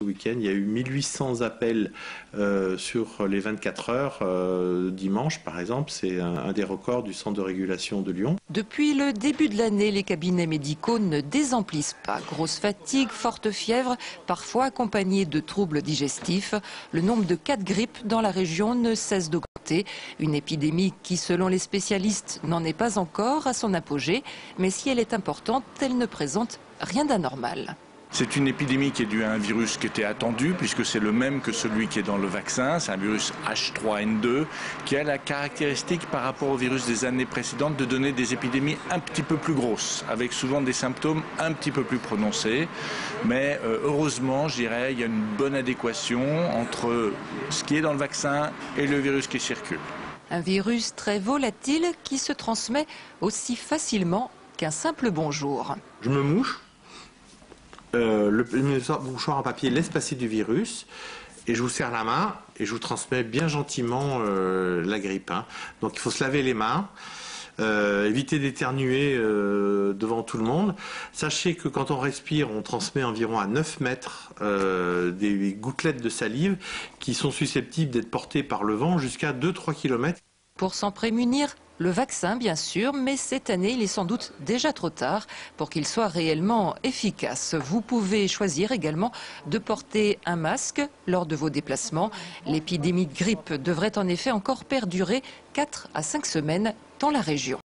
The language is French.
week-end. Il y a eu 1800 appels sur les 24 heures. Dimanche, par exemple, c'est un des records du Centre de régulation de Lyon. Depuis le début de l'année, les cabinets médicaux ne désemplissent pas. Grosse fatigue, forte fièvre, parfois accompagnée de troubles digestifs. Le nombre de cas de grippe dans la région ne cesse d'augmenter. Une épidémie qui, selon les spécialistes, n'en est pas encore à son apogée. Mais si elle est importante, elle ne présente rien d'anormal. C'est une épidémie qui est due à un virus qui était attendu, puisque c'est le même que celui qui est dans le vaccin. C'est un virus H3N2 qui a la caractéristique par rapport au virus des années précédentes de donner des épidémies un petit peu plus grosses, avec souvent des symptômes un petit peu plus prononcés. Mais heureusement, je dirais, il y a une bonne adéquation entre ce qui est dans le vaccin et le virus qui circule. Un virus très volatile qui se transmet aussi facilement qu'un simple bonjour. Je me mouche. Le mouchoir en papier laisse passer du virus et je vous serre la main et je vous transmets bien gentiment la grippe. Donc il faut se laver les mains, éviter d'éternuer devant tout le monde. Sachez que quand on respire, on transmet environ à 9 mètres des gouttelettes de salive qui sont susceptibles d'être portées par le vent jusqu'à 2-3 km. Pour s'en prémunir, le vaccin, bien sûr, mais cette année, il est sans doute déjà trop tard pour qu'il soit réellement efficace. Vous pouvez choisir également de porter un masque lors de vos déplacements. L'épidémie de grippe devrait en effet encore perdurer 4 à 5 semaines dans la région.